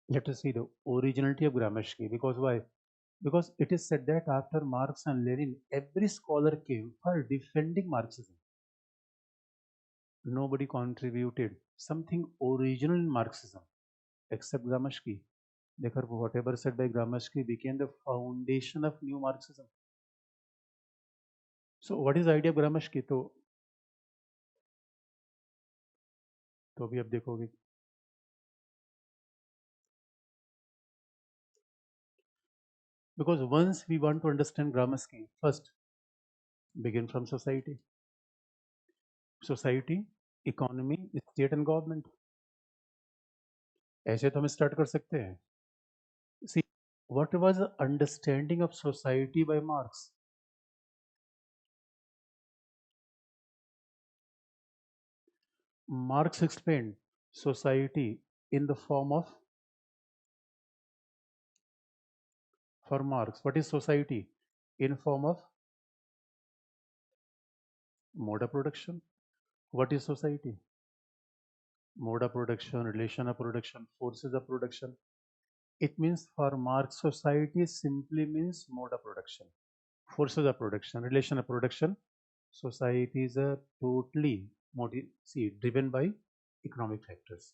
Let us see the originality of Gramsci. Because why? Because it is said that after Marx and Lenin, every scholar came for defending Marxism. Nobody contributed something original in Marxism except Gramsci. Therefore, whatever said by Gramsci became the foundation of new Marxism. So, what is the idea of Gramsci? तो अभी आप देखोगे because once we want to understand Gramsci, first begin from society. Society, economy, state and government. ऐसे तो हम start कर सकते हैं. See, what was the understanding of society by Marx? Marx explained society in the form of, for Marx, what is society? In form of mode of production. What is society? Mode of production, relation of production, forces of production. It means for Marx, society simply means mode of production, forces of production, relation of production. Societies are totally driven by economic factors.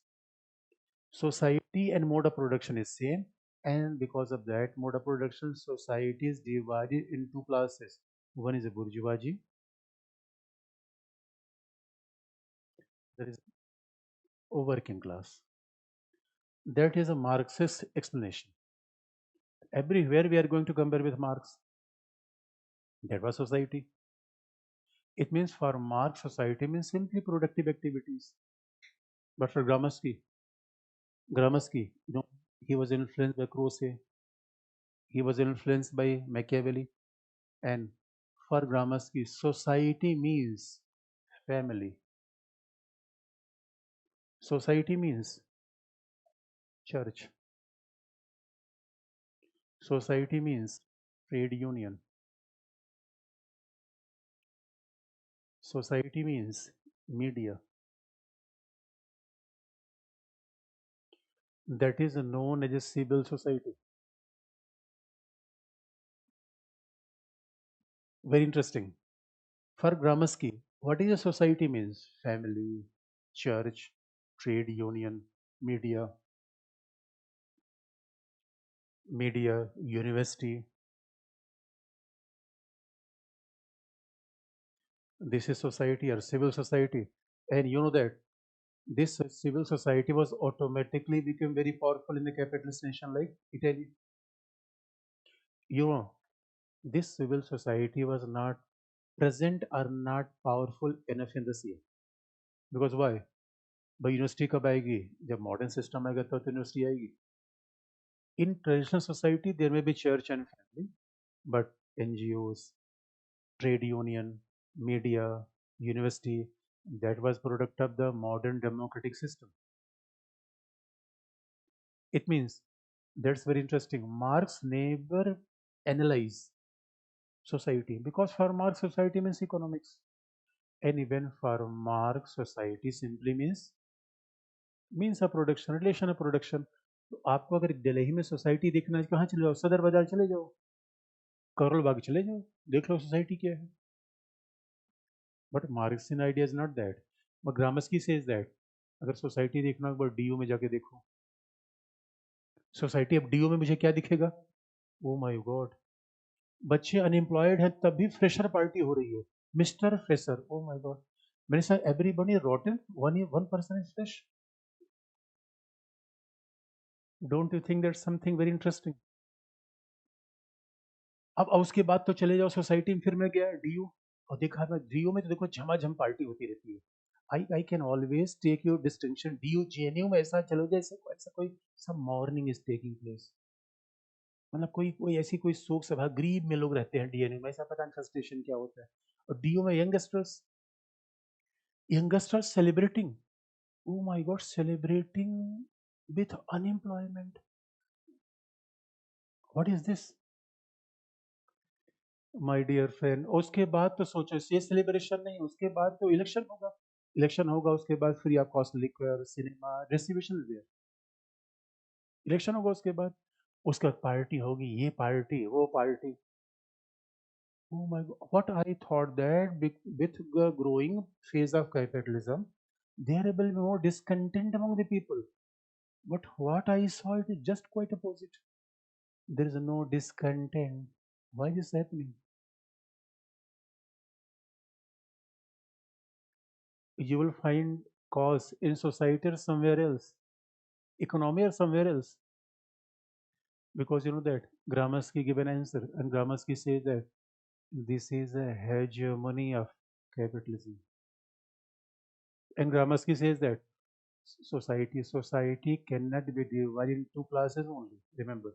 Society and mode of production is same, and because of that mode of production, society is divided into classes. One is a bourgeoisie, there is a working class. That is a Marxist explanation. Everywhere we are going to compare with Marx. That was society. It means for Marx, society means simply productive activities. But for Gramsci, he was influenced by Croce, he was influenced by Machiavelli, and for Gramsci, society means family. Society means church. Society means trade union. Society means media. That is known as a civil society. Very interesting. For Gramsci, what is a society means? Family, church, trade union, media, university. This is society or civil society. And you know that this civil society was automatically became very powerful in the capitalist nation like Italy. You know, this civil society was not present or not powerful enough in the sea. Because why? भाई university कब आएगी? जब modern system आएगा तो university आएगी. In traditional society there may be church and family, but NGOs, trade union, media, university, that was product of the modern democratic system. It means that's very interesting. Marx never analyze society because for Marx society means economics, and even for Marx society simply means a production, relation of production. तो आपको अगर दिल्ली में society देखना है कहाँ चले जाओ? सदर बाजार चले जाओ, करोल बाग चले जाओ, देख लो सोसाइटी क्या है. But Marxian idea is not that. But Gramsci says that अगर सोसाइटी देखना है एक बार डीयू में जाके देखो. सोसाइटी अब डीयू में मुझे क्या दिखेगा? ओ माय गॉड, बच्चे अनएम्प्लॉयड हैं तब भी फ्रेशर पार्टी हो रही है. Mister fresher, oh my god. मैंने sir everybody rotten, one person is fresh. Don't you think that something very interesting? अब उसके बाद तो चले जाओ सोसाइटी में, फिर मैं गया डीयू और देखा मैं डीयू में तो देखो झमाझम पार्टी होती रहती है. I can always take your distinction. DU JNU में ऐसा चलो जैसे ऐसा कोई some morning is taking place. मतलब कोई कोई ऐसी कोई शोक सभा गरीब में लोग रहते हैं डीएनयू में, ऐसा पता नहीं फ्रस्ट्रेशन क्या होता है. और डीयू में youngsters celebrating, oh my god, celebrating with unemployment. What is this my dear friend? उसके बाद तो सोचो ये सेलिब्रेशन नहीं, उसके बाद तो इलेक्शन होगा. इलेक्शन होगा उसके बाद free of cost liquor, cinema, distribution there. Election होगा उसके बाद, उसके बाद पार्टी होगी, ये पार्टी वो party. Oh my God. What I thought that with the growing phase of capitalism, there will be more discontent among the people. But what I saw it is just quite opposite. There is no discontent. Why is this happening? You will find cause in society or somewhere else, economy or somewhere else. Because you know that Gramsci give an answer, and Gramsci says that this is a hegemony of capitalism. And Gramsci says that society cannot be divided in two classes only. Remember,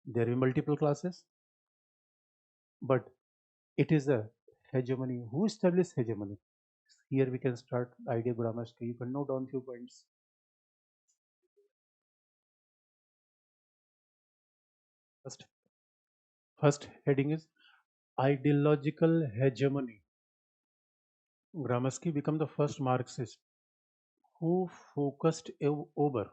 there are multiple classes, but it is a hegemony. Who established hegemony? Here we can start idea grammar. You can note down few points. First, first heading is ideological hegemony. Gramsci became the first Marxist who focused over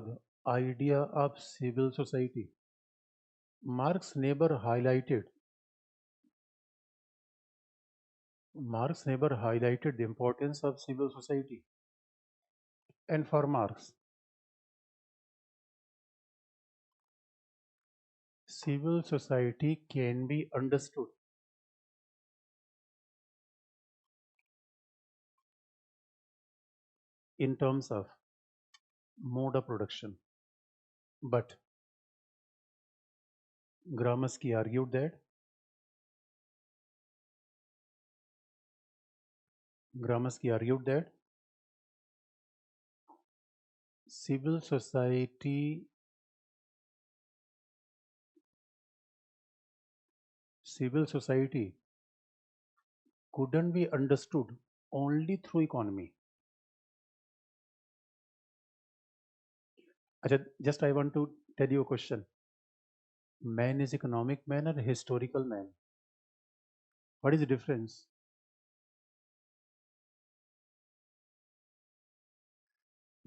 the idea of civil society. Marx never highlighted the importance of civil society. And for Marx, civil society can be understood in terms of mode of production. But Gramsci argued that Gramsci argued that civil society civil society couldn't be understood only through economy. Just I want to tell you a question. Man is economic man or historical man? What is the difference?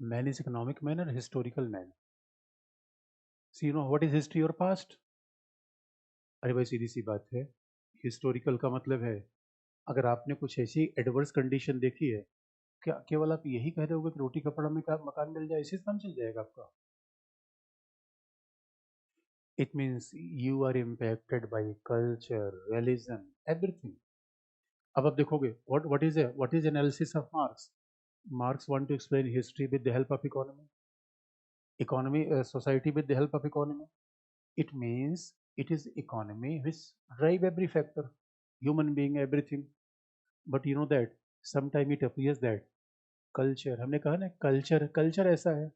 Man is economic man or historical man? So you know what is history or past? अरे भाई सीधी सी बात है. Historical का मतलब है अगर आपने कुछ ऐसी एडवर्स कंडीशन देखी है, क्या केवल आप यही कह रहे होगे कि रोटी कपड़ा में का मकान मिल जाए इसी से काम चल जाएगा आपका? It means you are impacted by culture, religion, everything. अब आप देखोगे what is analysis of Marx? Marx want to explain history with the help of society with the help of economy. It means it is economy which drive every factor, human being, everything. But you know that sometimes it appears that culture, हमने कहा ना culture culture ऐसा है,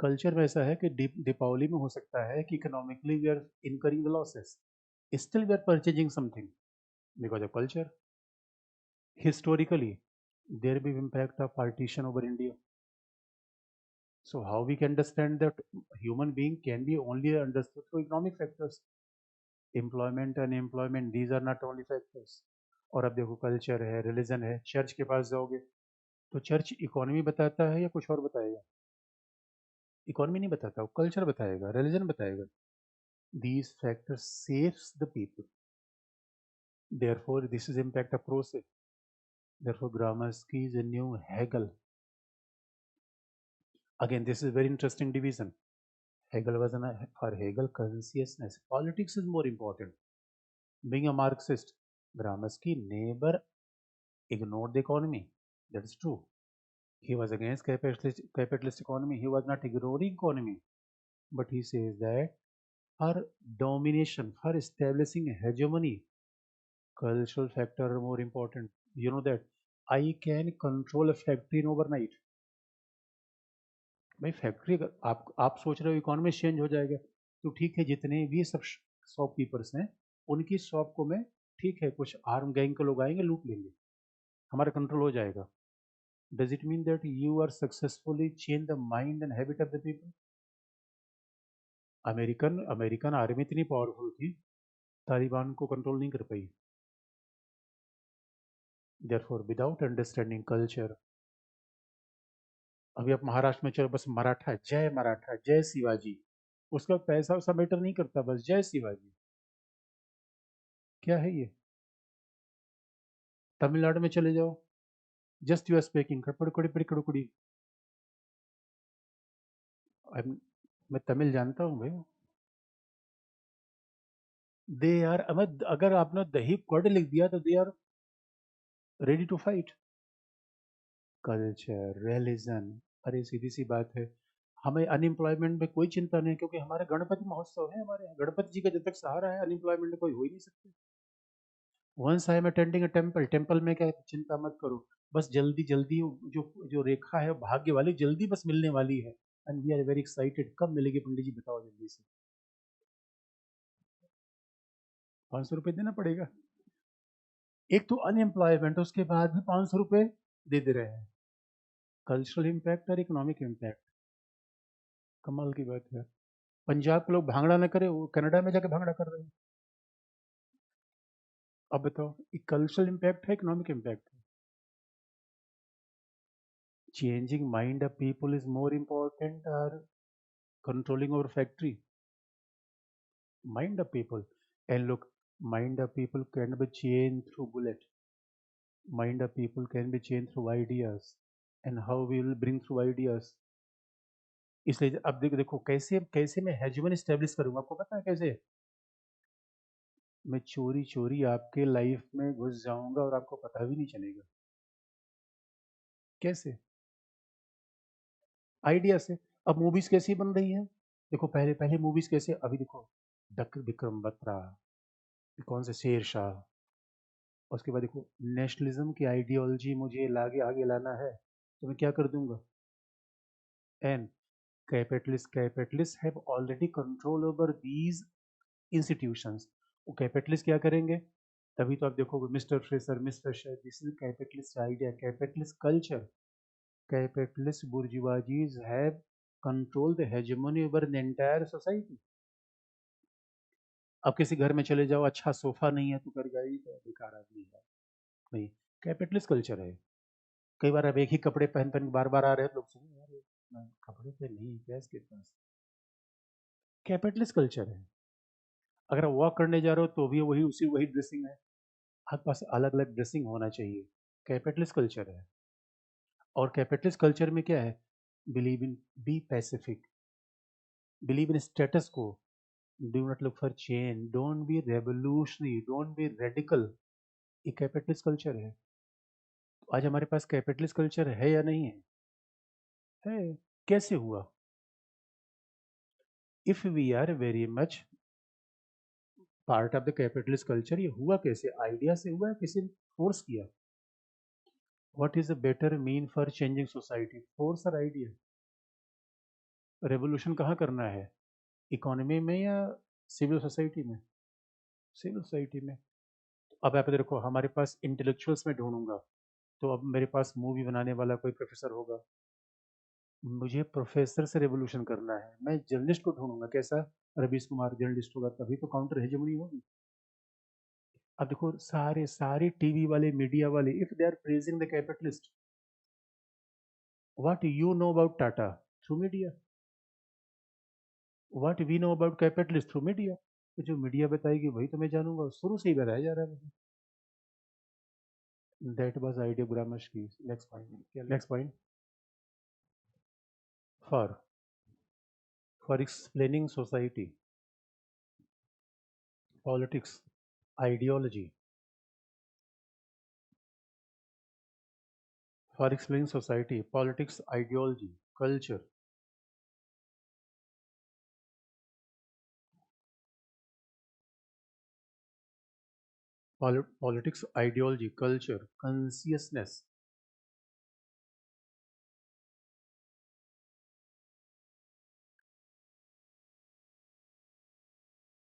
culture में ऐसा है कि दीपावली में हो सकता है कि economically we are incurring the losses, still we are purchasing something because of culture. Historically, there will be impact of partition over India. So how we can understand that human being can be only understood through economic factors? Employment, unemployment, these are not only factors. और अब देखो culture है, religion है, church के पास जाओगे तो church economy बताता है या कुछ और बताएगा? इकोनॉमी नहीं बताता, वो कल्चर बताएगा, रिलीजन बताएगा. These factors saves the people. Therefore, this is impact of process. Therefore, Gramsci is a new Hegel. Again, this is very interesting division. Hegel was for Hegel consciousness. Politics is more important. Being a Marxist, Gramsci never ignored the economy. That's true. He was against capitalist economy. He was not ignoring economy. But he says that for domination, for establishing hegemony, cultural factor are more important. You know that I can control a factory in overnight. भाई factory अगर आप सोच रहे हो economy change हो जाएगा तो ठीक है, जितने भी सब शॉपकीपर्स हैं उनकी शॉप को मैं, ठीक है कुछ आर्म गैंग के लोग आएंगे लूट लेंगे, हमारा कंट्रोल हो जाएगा. Does it mean that you are successfully change the mind and habit of the people? American American army इतनी पावरफुल थी, तालिबान को कंट्रोल नहीं कर पाई. देयरफॉर विदाउट अंडरस्टैंडिंग कल्चर, अभी आप महाराष्ट्र में चलो, बस मराठा जय शिवाजी, उसका पैसा वैसा मैटर नहीं करता, बस जय शिवाजी। क्या है ये? तमिलनाडु में चले जाओ, जस्ट यू आर स्पीकिंग कड़कड़ी पिड़कड़ी। मैं तमिल जानता हूँ भाई। दे आर, अगर आपने दही कड़ लिख दिया तो they are ready to fight. Culture, religion, अरे सीधी सी बात है, हमें अनएम्प्लॉयमेंट में कोई चिंता नहीं, क्योंकि हमारे गणपति महोत्सव है, हमारे यहाँ गणपति जी का जब तक सहारा है अनएम्प्लॉयमेंट में कोई हो ही नहीं सकते। Once I am attending a temple, temple में क्या है, चिंता मत करो, बस जल्दी जल्दी जो जो रेखा है भाग्य वाली जल्दी बस मिलने वाली है, and we are very excited, कब मिलेगी पंडित जी बताओ जल्दी से। 500 रुपये देना पड़ेगा, एक तो अनएम्प्लॉयमेंट, उसके बाद भी 500 रुपये दे दे रहे हैं। कल्चरल इम्पैक्ट और इकोनॉमिक इम्पैक्ट, कमाल की बात है। पंजाब के लोग भांगड़ा ना करे, वो कनाडा में जाके भांगड़ा कर रहे हैं। अब बताओ, कल्चरल इम्पैक्ट है, इकोनॉमिक इम्पैक्ट है। Changing mind of people is more important और controlling over factory? Mind of people. And look, mind of people can be changed through bullet. Mind of people can be changed through ideas. And how we will bring through ideas. इसलिए अब देखो कैसे कैसे मैं हेजमन establish करूंगा, आपको पता है कैसे? मैं चोरी चोरी आपके लाइफ में घुस जाऊंगा और आपको पता भी नहीं चलेगा। कैसे? आइडिया से। अब मूवीज कैसी बन रही है, देखो पहले पहले मूवीज कैसे, अभी देखो डक विक्रम बत्रा, कौन से शेरशाह, उसके बाद देखो नेशनलिज्म की आइडियोलॉजी मुझे लागे आगे लाना है तो मैं क्या कर दूंगा, and capitalist have already control over these institutions. वो कैपिटलिस्ट क्या करेंगे, तभी तो आप देखोगे मिस्टर फ्रेसर, मिस्टर शेर, this is capitalist idea, capitalist culture, capitalist bourgeoisies have control the hegemony over the entire society. अब किसी घर में चले जाओ, अच्छा सोफा नहीं है तो कर गई तो बेकार आदमी है, नहीं, कैपिटलिस्ट कल्चर है। कई बार अब एक ही कपड़े पहन पहन बार बार आ रहे हैं, लोग सुनो यार कपड़े पे नहीं क्या इसके पास, कैपिटलिस्ट कल्चर है। अगर आप वॉक करने जा रहे हो तो भी वही उसी वही ड्रेसिंग है, आपके पास अलग अलग ड्रेसिंग होना चाहिए, कैपिटलिस्ट कल्चर है। और कैपिटलिस्ट कल्चर में क्या है, believe in, be pacific, believe in status quo, do not look for change, don't be revolutionary, don't be radical, ये कैपिटलिस्ट कल्चर है। तो आज हमारे पास कैपिटलिस्ट कल्चर है या नहीं है? है। कैसे हुआ? If we are very much part of the capitalist culture, ये हुआ कैसे, आइडिया से हुआ है, किसी ने फोर्स किया? What is a better mean for changing society, force और आइडिया? रेवोल्यूशन कहाँ करना है, इकोनॉमी में या सिविल सोसाइटी में? सिविल सोसाइटी में। अब आप देखो हमारे पास इंटेलेक्चुअल्स में ढूंढूंगा, तो अब मेरे पास मूवी बनाने वाला कोई प्रोफेसर होगा, मुझे प्रोफेसर से रेवोल्यूशन करना है, मैं जर्नलिस्ट को ढूंढूंगा, कैसा? रवीश कुमार जर्नलिस्ट होगा, तभी तो काउंटर हेजेमनी होगी। अब देखो सारे सारे टीवी वाले मीडिया वाले, if they are praising the capitalist, what you know about Tata? Through media. What we know about capitalist? Through media. तो जो मीडिया बताएगी वही तो मैं जानूंगा, शुरू से ही बताया जा रहा है मुझे। दैट वाज आइडियोग्रामस की। Next point, next point, for explaining society, politics, ideology, for explaining society, politics, ideology, culture, politics, ideology, culture, consciousness,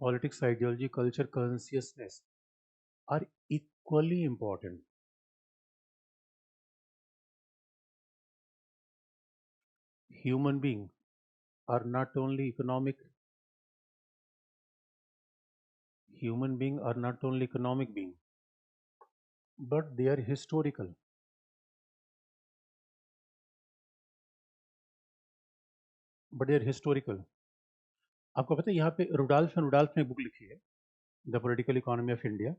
politics, ideology, culture, consciousness are equally important. Human beings are not only economic, human beings are not only economic beings, but they are historical. But they are historical. आपको पता है यहाँ पे Rudolf ने book लिखी है, the political economy of India.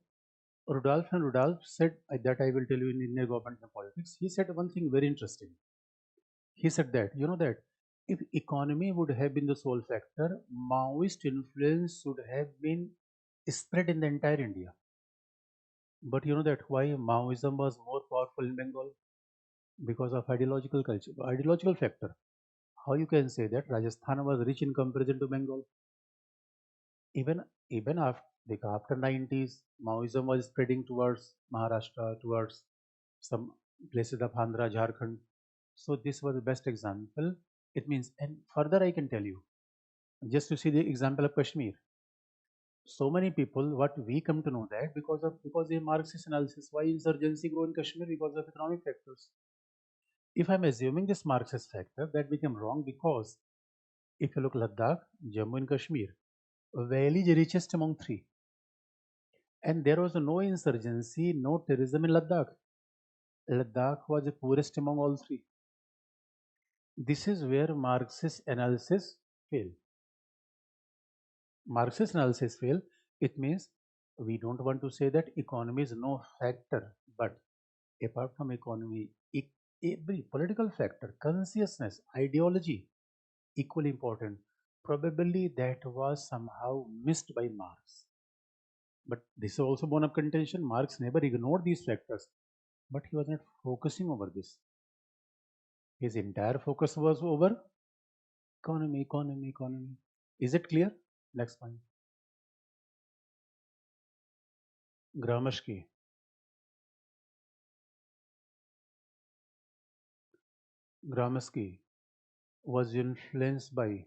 Rudolph said that I will tell you in Indian government and politics. He said one thing very interesting. He said that that if economy would have been the sole factor, Maoist influence should have been spread in the entire India. But you know that why Maoism was more powerful in Bengal? Because of ideological culture, ideological factor. How you can say that Rajasthan was rich in comparison to Bengal? Even after 90s, Maoism was spreading towards Maharashtra, towards some places of Andhra, Jharkhand. So this was the best example. It means, and further I can tell you, just to see the example of Kashmir. So many people, what we come to know that because of Marxist analysis, why insurgency grow in Kashmir because of economic factors. If I'm assuming this Marxist factor, that became wrong because if you look Ladakh, Jammu and Kashmir, Valley is richest among three, and there was no insurgency, no terrorism in Ladakh. Ladakh was the poorest among all three. This is where Marxist analysis fail. Marxist analysis fail. It means we don't want to say that economy is no factor, but apart from economy, every political factor, consciousness, ideology, equally important. Probably that was somehow missed by Marx. But this is also bone of contention. Marx never ignored these factors, but he was not focusing over this. His entire focus was over economy, economy, economy. Is it clear? Next point. Gramsci. Gramsci was influenced by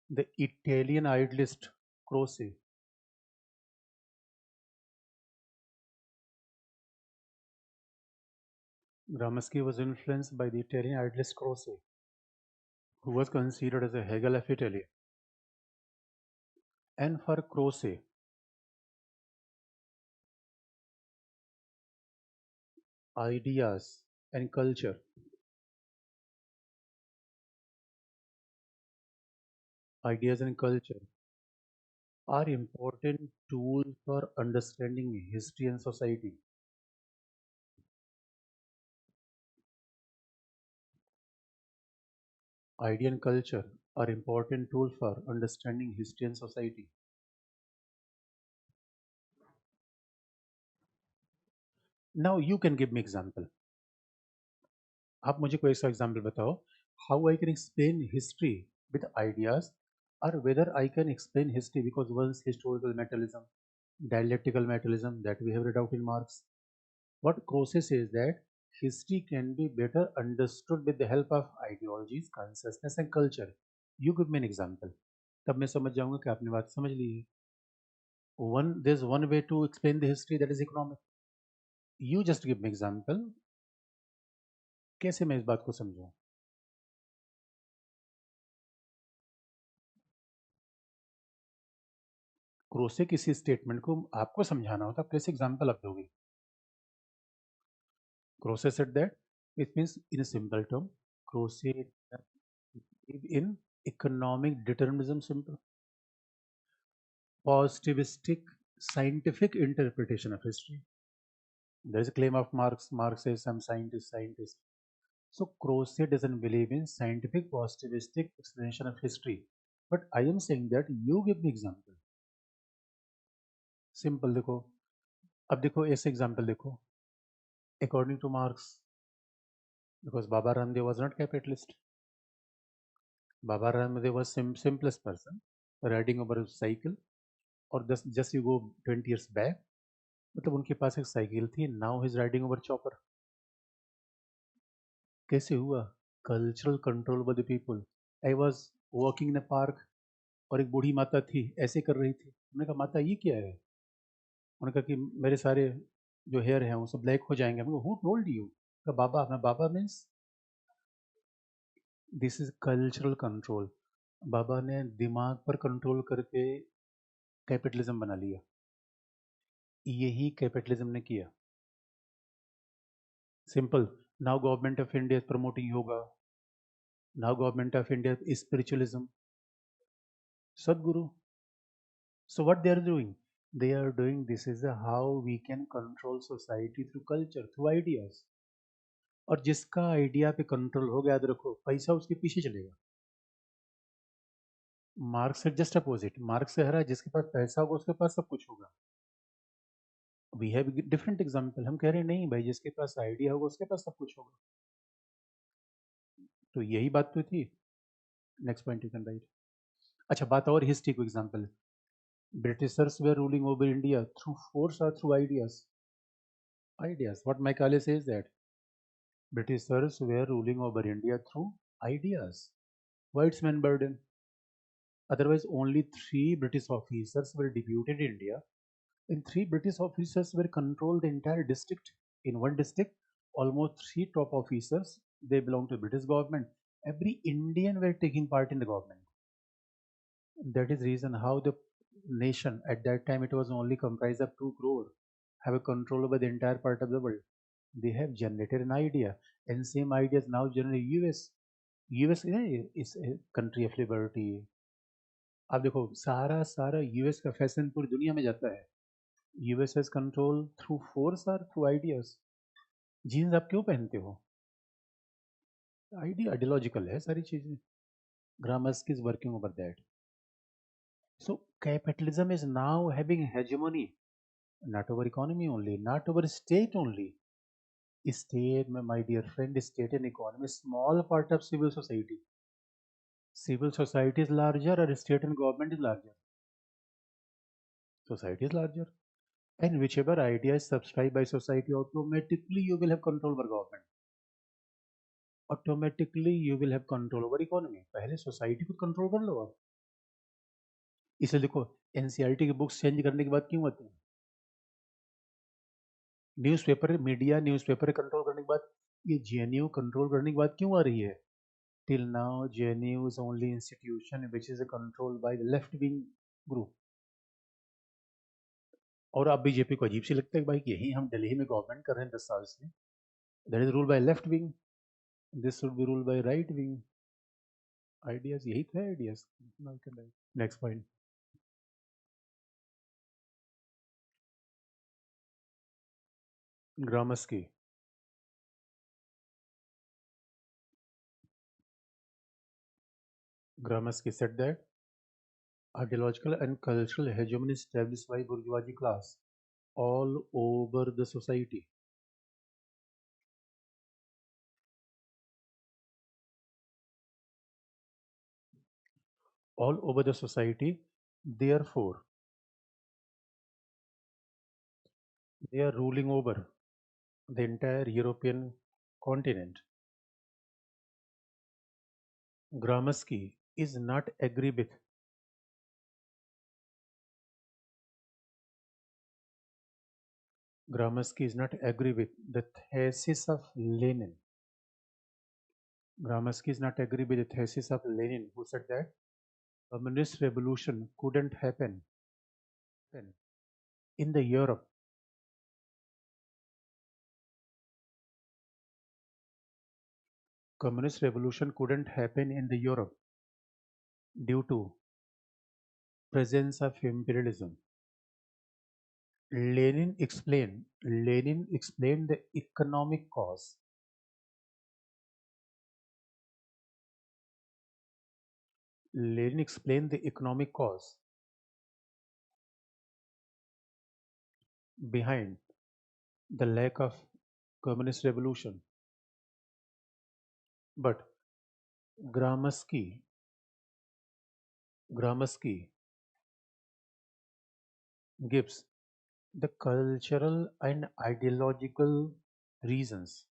the Italian idealist Croce. Gramsci was influenced by the Italian idealist Croce, who was considered as a Hegel of Italy. And for Croce, ideas and culture, ideas and culture are important tools for understanding history and society. Idea and culture are important tools for understanding history and society. Now you can give me example. आप मुझे कोई ऐसा example बताओ how I can explain history with ideas, or whether I can explain history because one's historical materialism, dialectical materialism that we have read out in Marx. What Croce says that history can be better understood with the help of ideologies, consciousness and culture. You give me an example. तब मैं समझ जाऊंगा कि आपने बात समझ ली है. There's one way to explain the history, that is economic. You just give me example. कैसे मैं इस बात को समझूं? क्रोसे किसी स्टेटमेंट को आपको समझाना होता, कैसे एग्जांपल आप दोगे? Crochet said that it means in a simple term, crochet in economic determinism, simple positivistic scientific interpretation of history. There is a claim of Marx says some scientist. So Croce doesn't believe in scientific positivistic explanation of history, but I am saying that you give me example. Simple देखो, अब देखो ऐसे example देखो. According to Marx, because Baba Ramdev was not capitalist, Baba Ramdev was simplest person, riding over a cycle, और just you go 20 years back, मतलब उनके पास एक cycle थी. now he's riding over chopper. कैसे हुआ? Cultural control over the people. I was walking in a park और एक बूढ़ी माता थी, ऐसे कर रही थी. उन्होंने कहा माता ये क्या है? उन्होंने कहा कि मेरे सारे जो हेयर हैं वो सब ब्लैक हो जाएंगे. Who told you? बाबा. मैं बाबा means this is cultural control. बाबा ने दिमाग पर कंट्रोल करके कैपिटलिज्म बना लिया। यही कैपिटलिज्म ने किया। Simple. Now government of India is promoting yoga. Now government of India is spiritualism. Sadguru. So what they are doing? They are doing this is how we can control society through culture, through ideas. और जिसका idea पे control हो गया, याद रखो, पैसा उसके पीछे चलेगा। मार्क्स से जस्ट अपोजिट। मार्क्स से हरा जिसके पास पैसा होगा उसके पास सब कुछ होगा। We have different example. हम कह रहे हैं नहीं भाई, जिसके पास आइडिया होगा उसके पास सब कुछ होगा। तो यही बात तो थी। Next point you can write. अच्छा, बात और हिस्ट्री को example. Britishers were ruling over India through force or through ideas? Ideas. What Macaulay says that Britishers were ruling over India through ideas. Whitesman burden. Otherwise, only three British officers were deputed in India, and three British officers were controlled the entire district. In one district, almost three top officers, they belong to the British government. Every Indian were taking part in the government. That is reason how the nation at that time, it was only comprised of 2 crore, have a control over the entire part of the world. They have generated an idea, and same ideas now generate US. US is a country of liberty. आप देखो, सारा सारा US का fashion पूरी दुनिया में जाता है। US has control through force और थ्रू आइडियाज। जीन्स आप क्यों पहनते हो? आइडियोलॉजिकल है सारी चीजें। Gramsci is working over that. So capitalism is now having hegemony, not over economy only, not over state only. State, my dear friend, state and economy is small part of civil society. Civil society is larger or state and government is larger? Society is larger. And whichever idea is subscribed by society, automatically you will have control over government. Automatically you will have control over economy. पहले society को control कर लो आप। इसलिए देखो, NCERT की books change करने के बाद क्यों होते हैं? न्यूज़पेपर मीडिया, न्यूज़पेपर कंट्रोल करने के बाद, ये जेएनयू कंट्रोल करने के बाद क्यों आ रही है? Till now JNU is only institution which is controlled by the left wing group. और अब बीजेपी को अजीब सी लगता है भाई, यही हम दिल्ली में गवर्नमेंट कर रहे हैं 10 साल से, that is rule by left wing, this should be rule by right wing. Ideas यही थे ideas. Next point. Gramsci. Gramsci said that ideological and cultural hegemony established by bourgeoisie class all over the society. All over the society, therefore, they are ruling over the entire European continent. Gramsci is not agree with Gramsci is not agree with the thesis of Lenin. Gramsci is not agree with the thesis of Lenin, who said that communist revolution couldn't happen in the Europe. Communist revolution couldn't happen in the Europe due to presence of imperialism. Lenin explained the economic cause. Lenin explained the economic cause behind the lack of communist revolution. But Gramsci gives the cultural and ideological reasons.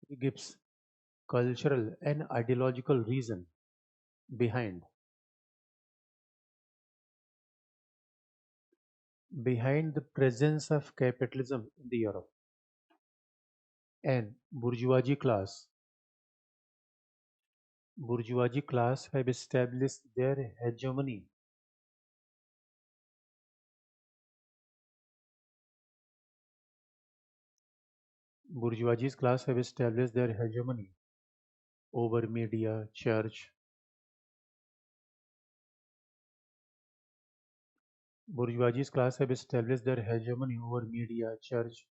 He gives cultural and ideological reason behind the presence of capitalism in the Europe. And bourgeoisie class have established their hegemony. Bourgeoisie class have established their hegemony over media, church. Bourgeoisie class have established their hegemony over media, church,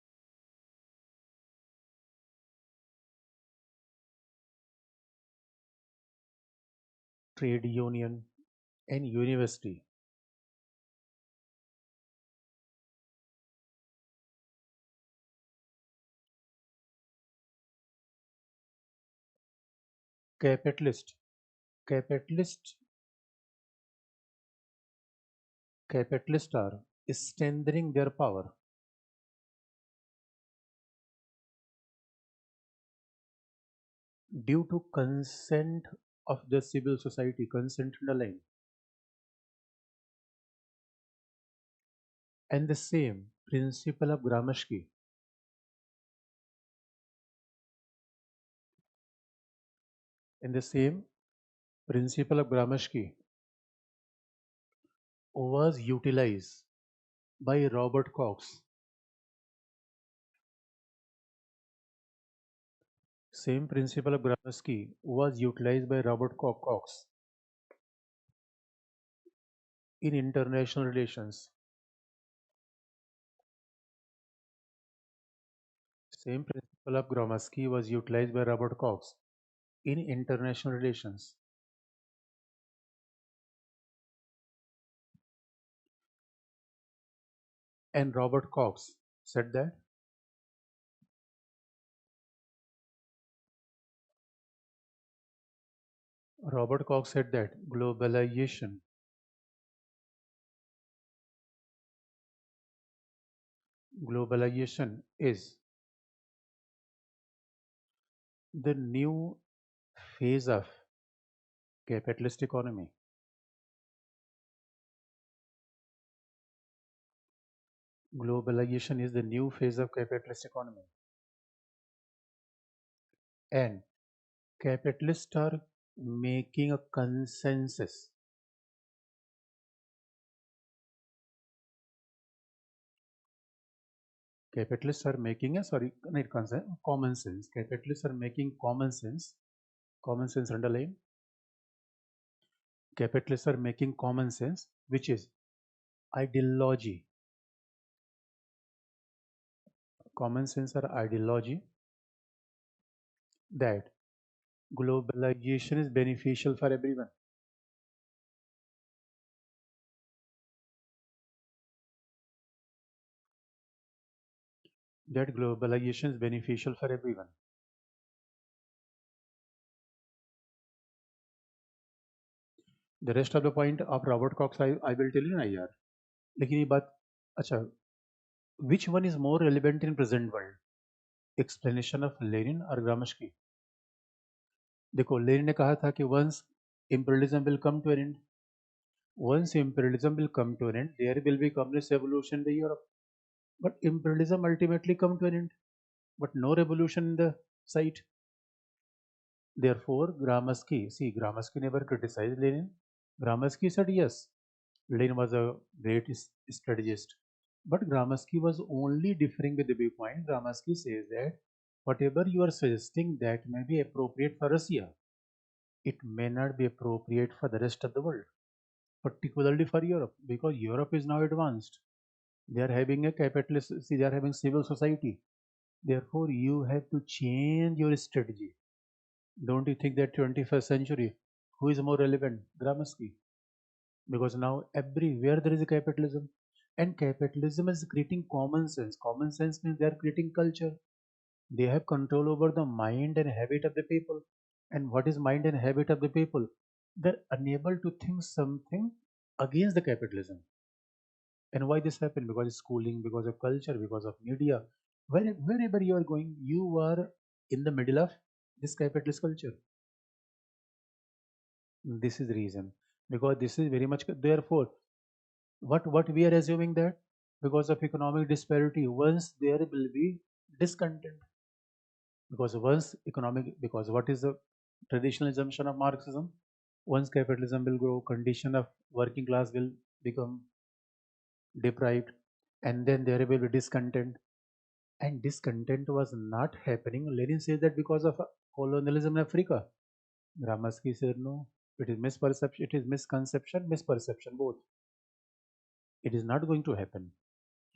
trade union, and university. Capitalist, capitalist, capitalists are strengthening their power due to consent of the civil society, consent underlying, and the same principle of Gramsci, and the same principle of Gramsci was utilized by Robert Cox. Same principle of Gramsci was utilized by Robert Cox in international relations. Same principle of Gramsci was utilized by Robert Cox in international relations. And Robert Cox said that Robert Cox said that globalization is the new phase of capitalist economy. Globalization is the new phase of capitalist economy. And capitalists are making a consensus. Capitalists are making a sorry, not common sense. Capitalists are making common sense underline. Capitalists are making common sense, which is ideology. Common sense or ideology that globalization is beneficial for everyone. That globalization is beneficial for everyone. The rest of the point of Robert Cox I will tell you ना यार. लेकिन ये बात अच्छा, which one is more relevant in present world? Explanation of Lenin or Gramsci? देखो Lenin ने कहा था कि once imperialism will come to an end, once imperialism will come to an end, there will be communist revolution in the Europe. But imperialism ultimately come to an end, but no revolution in the sight. Therefore, Gramsci never criticized Lenin. Gramsci said yes, Lenin was a great strategist. But Gramsci was only differing with the viewpoint. Gramsci says that whatever you are suggesting that may be appropriate for Russia, it may not be appropriate for the rest of the world, particularly for Europe, because Europe is now advanced. They are having a capitalist, see, they are having civil society. Therefore, you have to change your strategy. Don't you think that 21st century, who is more relevant? Gramsci. Because now everywhere there is a capitalism. And capitalism is creating common sense. Common sense means they are creating culture. They have control over the mind and habit of the people. And what is mind and habit of the people? They're unable to think something against the capitalism. And why this happened? Because of schooling, because of culture, because of media. Wherever you are going, you are in the middle of this capitalist culture. This is the reason. Because this is very much therefore what we are assuming that because of economic disparity, once there will be discontent. Because once economic, because what is the traditional assumption of Marxism? Once capitalism will grow, condition of working class will become deprived, and then there will be discontent. And discontent was not happening. Lenin says that because of colonialism in Africa. Gramsci said no, it is misperception, it is misconception, misperception, both. It is not going to happen.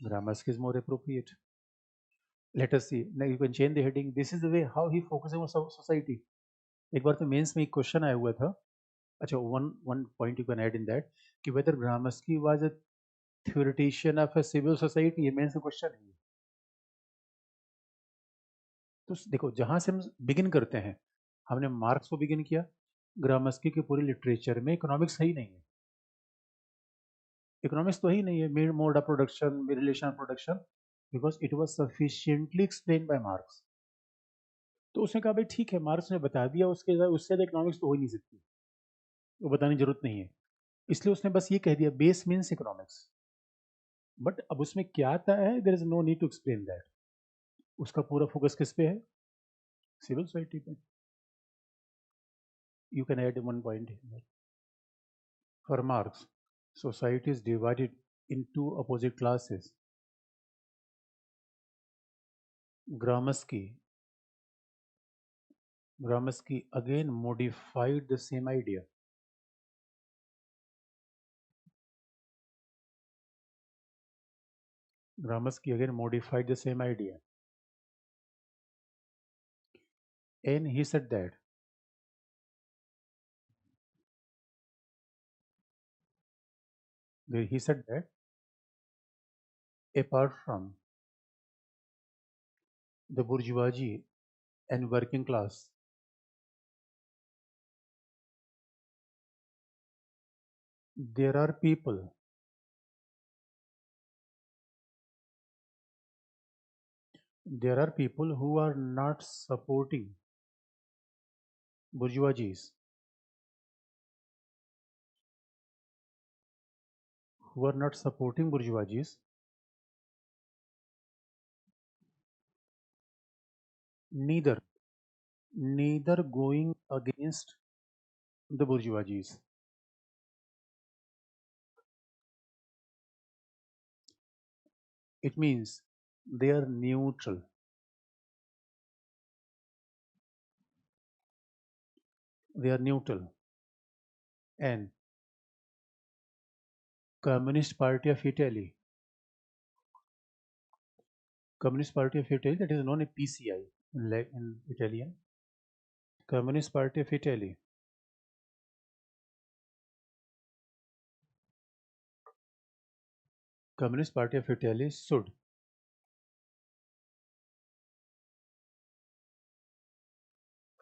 Gramsci is more appropriate. Let us see. Now you can change the heading. This is the way how he focuses on society. एक बार तो mains में एक question आया हुआ था. अच्छा, one point you can add in that कि whether Gramsci was a theoretician of a civil society. ये मेंस का क्वेश्चन है. तो देखो जहां से हम बिगिन करते हैं, हमने मार्क्स को बिगिन किया. ग्रामस्की के पूरे लिटरेचर में इकोनॉमिक्स है ही नहीं है. इकोनॉमिक्स तो ही नहीं है. Mode of production, relation of production, because it was sufficiently explain by marks. तो उसने कहा भाई ठीक है, मार्क्स ने बता दिया, उसके उससे इकोनॉमिक्स तो हो ही नहीं सकती, वो बताने की जरूरत नहीं है. इसलिए उसने बस ये कह दिया बेस मीन्स इकोनॉमिक्स. बट अब उसमें क्या आता है, there is no need to explain that. उसका पूरा फोकस किस पे है? सिविल सोसाइटी पे. You can add one point. For marks, society is divided into opposite classes. Gramsci again modified the same idea. Gramsci again modified the same idea. And he said that apart from the bourgeoisie and working class, there are people who are not supporting bourgeoisies, neither going against the bourgeoisies. It means they are neutral. And Communist Party of Italy, that is known as PCI in Italian. Communist Party of Italy should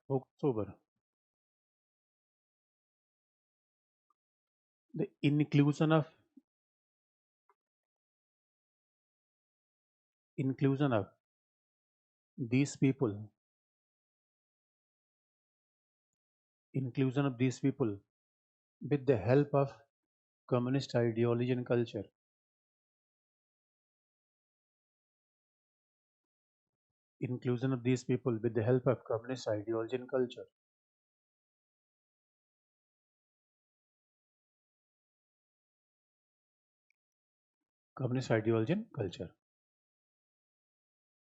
focus over the inclusion of these people with the help of communist ideology and culture. Inclusion of these people with the help of communist ideology and culture. Communist ideology and culture.